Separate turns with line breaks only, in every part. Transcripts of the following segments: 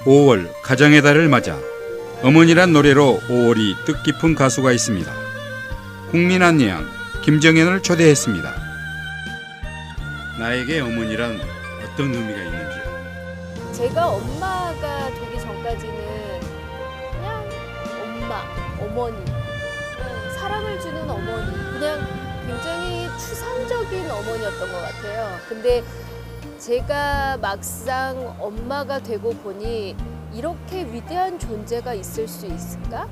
5월 가정의 달을 맞아 어머니란 노래로 5월이 뜻깊은 가수가 있습니다. 국민안내양 김정현을 초대했습니다. 나에게 어머니란 어떤 의미가 있는지요?
제가 엄마가 되기 전까지는 그냥 엄마, 어머니, 그냥 사랑을 주는 어머니, 그냥 굉장히 추상적인 어머니였던 것 같아요. 근데 제가 막상 엄마가 되고 보니 이렇게 위대한 존재가 있을 수 있을까?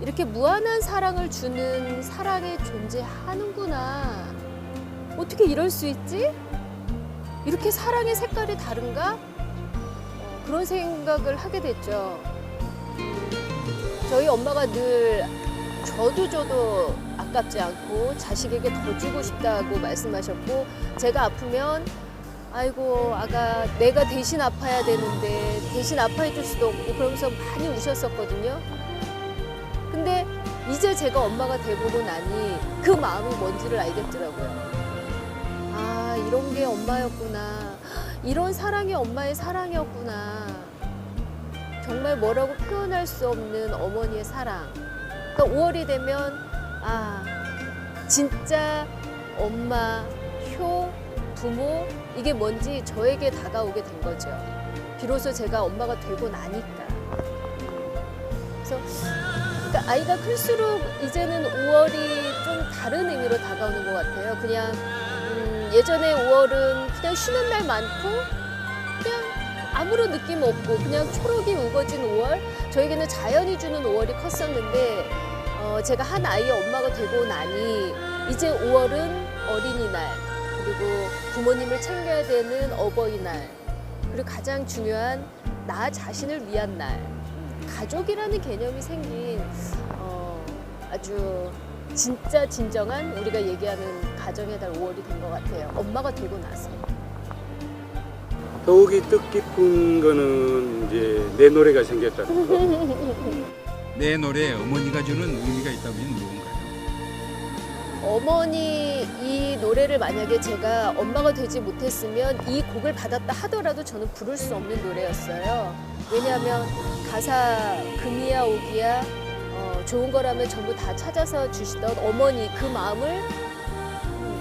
이렇게 무한한 사랑을 주는 사랑의 존재하는구나. 어떻게 이럴 수 있지? 이렇게 사랑의 색깔이 다른가? 그런 생각을 하게 됐죠. 저희 엄마가 늘 저도 아깝지 않고 자식에게 더 주고 싶다고 말씀하셨고, 제가 아프면 아이고 아가 내가 대신 아파야 되는데 대신 아파해 줄 수도 없고 그러면서 많이 우셨었거든요. 근데 이제 제가 엄마가 되보고 나니 그 마음이 뭔지를 알겠더라고요. 아, 이런 게 엄마였구나. 이런 사랑이 엄마의 사랑이었구나. 정말 뭐라고 표현할 수 없는 어머니의 사랑. 그러니까 5월이 되면 아, 진짜 엄마, 효, 부모 이게 뭔지 저에게 다가오게 된 거죠. 비로소 제가 엄마가 되고 나니까. 그래서 그러니까 아이가 클수록 이제는 5월이 좀 다른 의미로 다가오는 것 같아요. 그냥 예전에 5월은 그냥 쉬는 날 많고 그냥 아무런 느낌 없고 그냥 초록이 우거진 5월, 저에게는 자연이 주는 5월이 컸었는데 제가 한 아이의 엄마가 되고 나니 이제 5월은 어린이날, 그리고 부모님을 챙겨야 되는 어버이날, 그리고 가장 중요한 나 자신을 위한 날, 가족이라는 개념이 생긴 아주 진짜 진정한 우리가 얘기하는 가정의 달 5월이 된 것 같아요. 엄마가 되고 나서.
더욱이 뜻깊은 거는 이제 내 노래가 생겼다는 거.
내 노래에 어머니가 주는 의미가 있다면 무언가요?
어머니 이 노래를 만약에 제가 엄마가 되지 못했으면 이 곡을 받았다 하더라도 저는 부를 수 없는 노래였어요. 왜냐하면 가사 금이야 오기야 좋은 거라면 전부 다 찾아서 주시던 어머니 그 마음을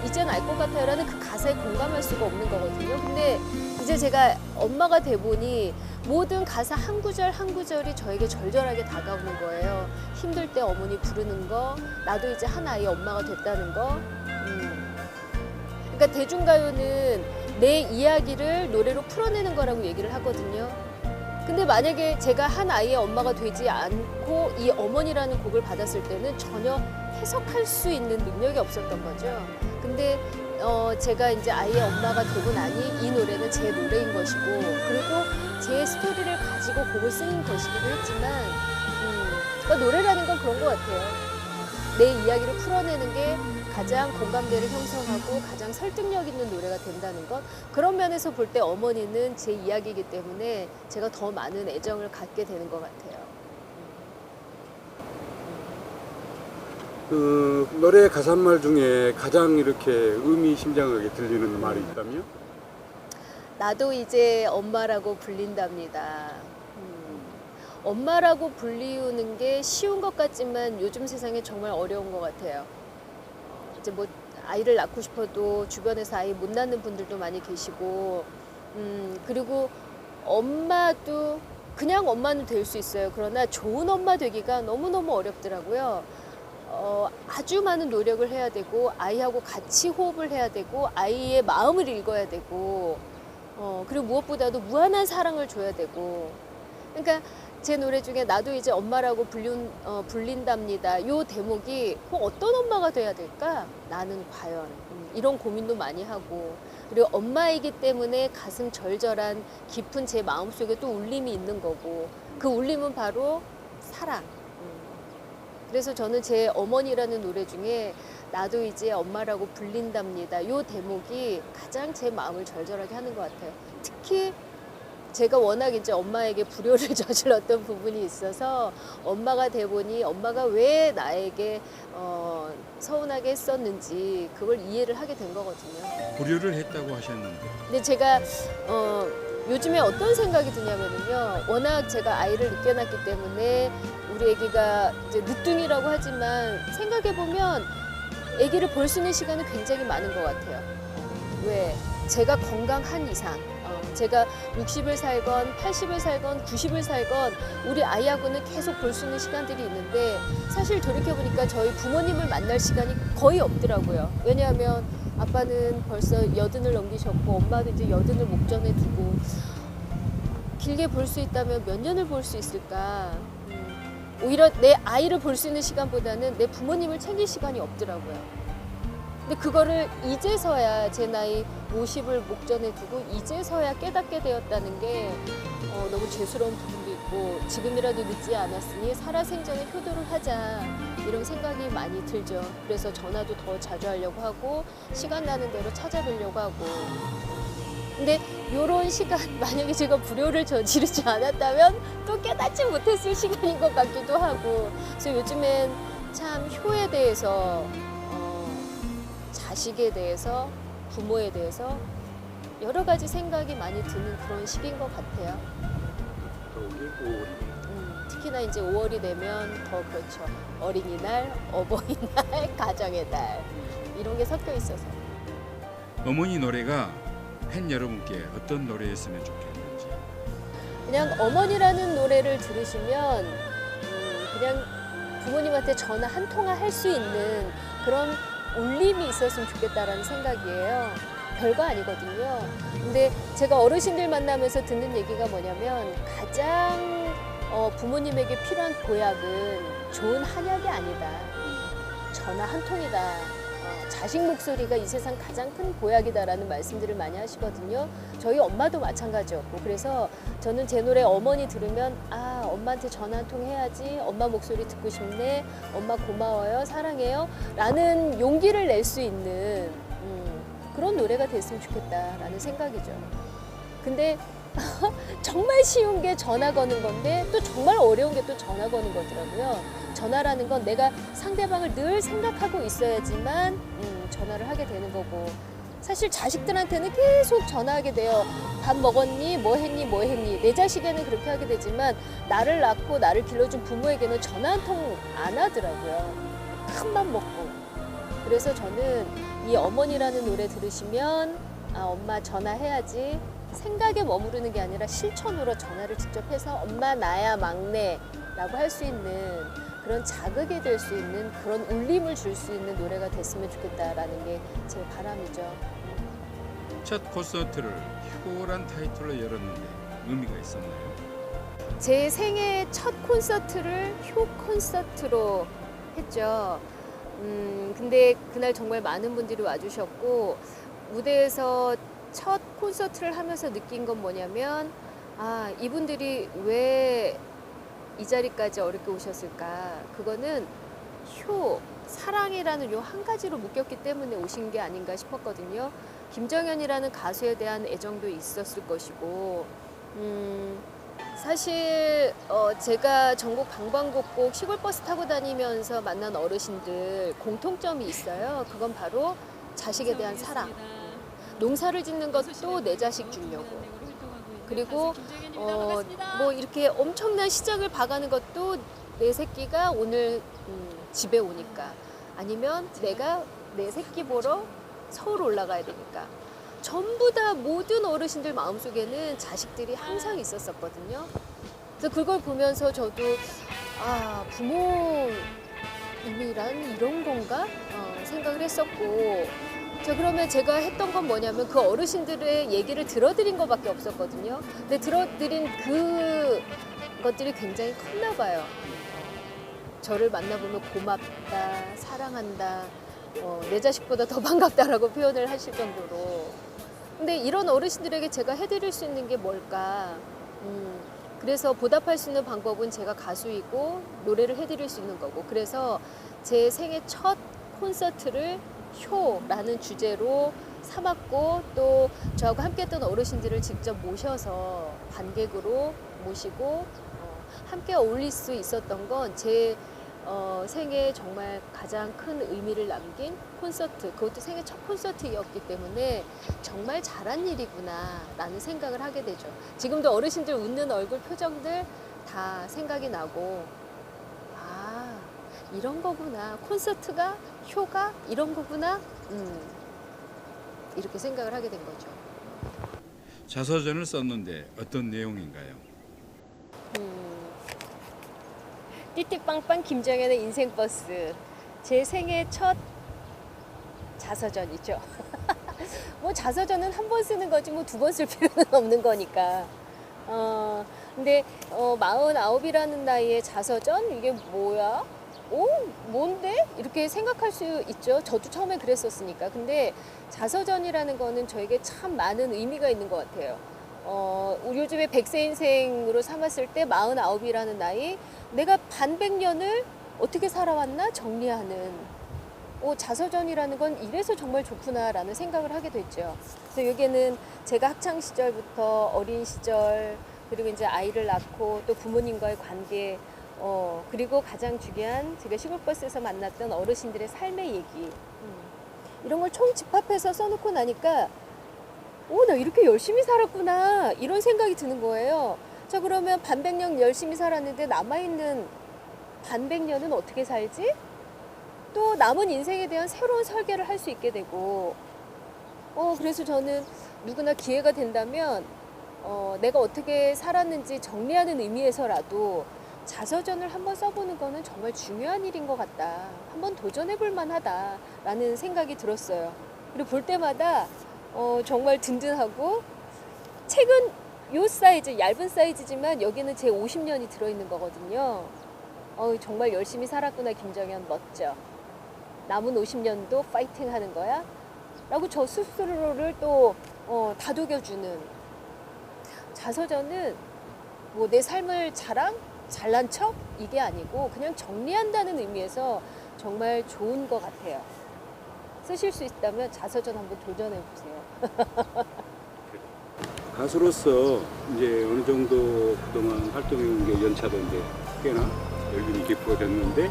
이젠 알 것 같아요 라는 그 가사에 공감할 수가 없는 거거든요. 근데 이제 제가 엄마가 돼 보니 모든 가사 한 구절 한 구절이 저에게 절절하게 다가오는 거예요. 힘들 때 어머니 부르는 거, 나도 이제 한 아이의 엄마가 됐다는 거. 그러니까 대중가요는 내 이야기를 노래로 풀어내는 거라고 얘기를 하거든요. 근데 만약에 제가 한 아이의 엄마가 되지 않고 이 어머니라는 곡을 받았을 때는 전혀 해석할 수 있는 능력이 없었던 거죠. 근데 제가 이제 아이의 엄마가 되고 나니 이 노래는 제 노래인 것이고, 그리고 제 스토리를 가지고 곡을 쓰는 것이기도 했지만, 그러니까 노래라는 건 그런 것 같아요. 내 이야기를 풀어내는 게 가장 공감대를 형성하고 가장 설득력 있는 노래가 된다는 것, 그런 면에서 볼 때 어머니는 제 이야기이기 때문에 제가 더 많은 애정을 갖게 되는 것 같아요.
그 노래 가사말 중에 가장 이렇게 의미심장하게 들리는 말이 있다면?
나도 이제 엄마라고 불린답니다. 엄마라고 불리우는 게 쉬운 것 같지만 요즘 세상에 정말 어려운 것 같아요. 이제 뭐 아이를 낳고 싶어도 주변에서 아이 못 낳는 분들도 많이 계시고, 그리고 엄마도 그냥 엄마는 될 수 있어요. 그러나 좋은 엄마 되기가 너무너무 어렵더라고요. 아주 많은 노력을 해야 되고, 아이하고 같이 호흡을 해야 되고, 아이의 마음을 읽어야 되고, 그리고 무엇보다도 무한한 사랑을 줘야 되고. 그러니까 제 노래 중에 나도 이제 엄마라고 불린답니다. 요 대목이 어떤 엄마가 돼야 될까? 나는 과연 이런 고민도 많이 하고, 그리고 엄마이기 때문에 가슴 절절한 깊은 제 마음속에 또 울림이 있는 거고, 그 울림은 바로 사랑. 그래서 저는 제 어머니라는 노래 중에 나도 이제 엄마라고 불린답니다. 요 대목이 가장 제 마음을 절절하게 하는 것 같아요. 특히 제가 워낙 이제 엄마에게 불효를 저질렀던 부분이 있어서 엄마가 돼 보니 엄마가 왜 나에게 서운하게 했었는지 그걸 이해를 하게 된 거거든요.
불효를 했다고 하셨는데
근데 제가 요즘에 어떤 생각이 드냐면요. 워낙 제가 아이를 늦게 낳기 때문에 우리 아기가 이제 늦둥이라고 하지만 생각해보면 아기를 볼 수 있는 시간은 굉장히 많은 것 같아요. 왜? 제가 건강한 이상, 제가 60을 살건 80을 살건 90을 살건 우리 아이하고는 계속 볼 수 있는 시간들이 있는데 사실 돌이켜보니까 저희 부모님을 만날 시간이 거의 없더라고요. 왜냐하면 아빠는 벌써 80을 넘기셨고 엄마도 이제 80을 목전에 두고 길게 볼 수 있다면 몇 년을 볼 수 있을까? 오히려 내 아이를 볼 수 있는 시간보다는 내 부모님을 챙길 시간이 없더라고요. 근데 그거를 이제서야 제 나이 50을 목전에 두고 이제서야 깨닫게 되었다는 게 너무 죄스러운 부분도 있고 지금이라도 늦지 않았으니 살아생전에 효도를 하자 이런 생각이 많이 들죠. 그래서 전화도 더 자주 하려고 하고 시간 나는 대로 찾아뵈려고 하고 근데 이런 시간 만약에 제가 불효를 저지르지 않았다면 또 깨닫지 못했을 시간인 것 같기도 하고 그래서 요즘엔 참 효에 대해서 자식에 대해서 부모에 대해서 여러 가지 생각이 많이 드는 그런 시기인 것 같아요.
더욱이 5월이.
특히나 이제 5월이 되면 더 그렇죠. 어린이날, 어버이날, 가정의 달 이런 게 섞여 있어서.
어머니 노래가 팬 여러분께 어떤 노래였으면 좋겠는지.
그냥 어머니라는 노래를 들으시면 그냥 부모님한테 전화 한 통화 할 수 있는 그런 울림이 있었으면 좋겠다라는 생각이에요. 별거 아니거든요. 근데 제가 어르신들 만나면서 듣는 얘기가 뭐냐면 가장 부모님에게 필요한 보약은 좋은 한약이 아니다. 전화 한 통이다. 자식 목소리가 이 세상 가장 큰 보약이다라는 말씀들을 많이 하시거든요. 저희 엄마도 마찬가지였고 그래서 저는 제 노래 어머니 들으면 아 엄마한테 전화 한 통 해야지 엄마 목소리 듣고 싶네 엄마 고마워요 사랑해요 라는 용기를 낼 수 있는 그런 노래가 됐으면 좋겠다라는 생각이죠. 근데 정말 쉬운 게 전화 거는 건데 또 정말 어려운 게 또 전화 거는 거더라고요. 전화라는 건 내가 상대방을 늘 생각하고 있어야지만 전화를 하게 되는 거고 사실 자식들한테는 계속 전화하게 돼요. 밥 먹었니? 뭐 했니? 뭐 했니? 내 자식에는 그렇게 하게 되지만 나를 낳고 나를 길러준 부모에게는 전화 한 통 안 하더라고요. 큰맘 먹고. 그래서 저는 이 어머니라는 노래 들으시면 아 엄마 전화해야지 생각에 머무르는 게 아니라 실천으로 전화를 직접 해서 엄마 나야 막내라고 할 수 있는 그런 자극이 될 수 있는 그런 울림을 줄 수 있는 노래가 됐으면 좋겠다라는 게 제 바람이죠.
첫 콘서트를 효란 타이틀로 열었는데 의미가 있었나요?
제 생애 첫 콘서트를 효 콘서트로 했죠. 근데 그날 정말 많은 분들이 와주셨고 무대에서 첫 콘서트를 하면서 느낀 건 뭐냐면 아 이분들이 왜 이 자리까지 어렵게 오셨을까 그거는 효 사랑이라는 요 한 가지로 묶였기 때문에 오신 게 아닌가 싶었거든요. 김정현이라는 가수에 대한 애정도 있었을 것이고 사실 제가 전국 방방곡곡 시골버스 타고 다니면서 만난 어르신들 공통점이 있어요. 그건 바로 자식에 대한 사랑. 농사를 짓는 것도 내 자식 주려고. 그리고 뭐 이렇게 엄청난 시장을 봐가는 것도 내 새끼가 오늘 집에 오니까 아니면 내가 내 새끼 보러 서울 올라가야 되니까 전부 다 모든 어르신들 마음속에는 자식들이 항상 있었었거든요. 그래서 그걸 보면서 저도 아 부모님이란 이런 건가 생각을 했었고 자 그러면 제가 했던 건 뭐냐면 그 어르신들의 얘기를 들어드린 것밖에 없었거든요. 근데 들어드린 그 것들이 굉장히 컸나 봐요. 저를 만나보면 고맙다, 사랑한다, 내 자식보다 더 반갑다라고 표현을 하실 정도로. 근데 이런 어르신들에게 제가 해드릴 수 있는 게 뭘까? 그래서 보답할 수 있는 방법은 제가 가수이고 노래를 해드릴 수 있는 거고. 그래서 제 생애 첫 콘서트를 효라는 주제로 삼았고 또 저하고 함께 했던 어르신들을 직접 모셔서 관객으로 모시고 함께 어울릴 수 있었던 건 제 생애에 정말 가장 큰 의미를 남긴 콘서트, 그것도 생애 첫 콘서트였기 때문에 정말 잘한 일이구나 라는 생각을 하게 되죠. 지금도 어르신들 웃는 얼굴 표정들 다 생각이 나고, 아, 이런 거구나. 콘서트가, 쇼가 이런 거구나. 이렇게 생각을 하게 된 거죠.
자서전을 썼는데 어떤 내용인가요?
띠띠빵빵 김정현의 인생버스. 제 생애 첫 자서전이죠. 뭐 자서전은 한 번 쓰는 거지 뭐 두 번 쓸 필요는 없는 거니까. 근데 49이라는 나이에 자서전? 이게 뭐야? 뭔데? 이렇게 생각할 수 있죠. 저도 처음에 그랬었으니까. 근데 자서전이라는 거는 저에게 참 많은 의미가 있는 것 같아요. 요즘에 100세 인생으로 삼았을 때 49이라는 나이, 내가 반백년을 어떻게 살아왔나 정리하는 자서전이라는 건 이래서 정말 좋구나라는 생각을 하게 됐죠. 그래서 여기에는 제가 학창 시절부터 어린 시절, 그리고 이제 아이를 낳고 또 부모님과의 관계, 그리고 가장 중요한 제가 시골버스에서 만났던 어르신들의 삶의 얘기, 이런 걸 총 집합해서 써놓고 나니까 나 이렇게 열심히 살았구나 이런 생각이 드는 거예요. 자, 그러면 반백년 열심히 살았는데 남아있는 반백년은 어떻게 살지? 또 남은 인생에 대한 새로운 설계를 할 수 있게 되고, 그래서 저는 누구나 기회가 된다면 내가 어떻게 살았는지 정리하는 의미에서라도 자서전을 한번 써보는 거는 정말 중요한 일인 것 같다. 한번 도전해볼 만하다라는 생각이 들었어요. 그리고 볼 때마다 정말 든든하고, 책은 요 사이즈, 얇은 사이즈지만 여기는 제 50년이 들어있는 거거든요. 정말 열심히 살았구나 김정현, 멋져. 남은 50년도 파이팅 하는 거야? 라고 저 스스로를 또 다독여주는, 자서전은 뭐 내 삶을 잘난 척? 이게 아니고 그냥 정리한다는 의미에서 정말 좋은 것 같아요. 쓰실 수 있다면 자서전 한번 도전해보세요.
가수로서 이제 어느 정도 그동안 활동해온 게 연차도 이제 꽤나 열심히 기부가 됐는데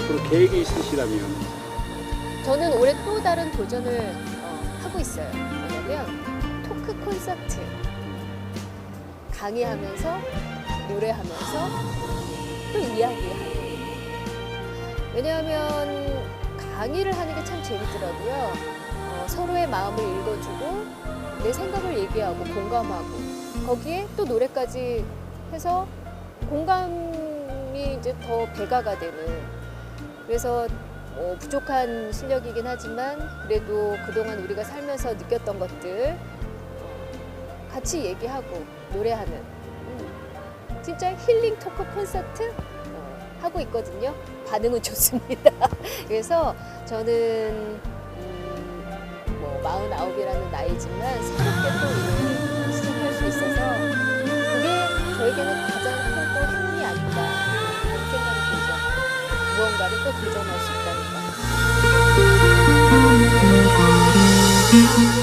앞으로 계획이 있으시다면?
저는 올해 또 다른 도전을 하고 있어요. 뭐냐면 토크 콘서트. 강의하면서 노래하면서 또 이야기하는. 왜냐하면 강의를 하는 게 참 재밌더라고요. 서로의 마음을 읽어주고 내 생각을 얘기하고 공감하고, 거기에 또 노래까지 해서 공감이 이제 더 배가가 되는. 그래서 부족한 실력이긴 하지만 그래도 그동안 우리가 살면서 느꼈던 것들 같이 얘기하고 노래하는, 진짜 힐링 토크 콘서트 하고 있거든요. 반응은 좋습니다. 그래서 저는 49이라는 나이지만 새롭게 또 일을 시작할 수 있어서 그게 저에게는 가장 큰 또 힘이 아닌가 하는 생각이 들죠. 무언가를 또 도전할 수 있다는 거.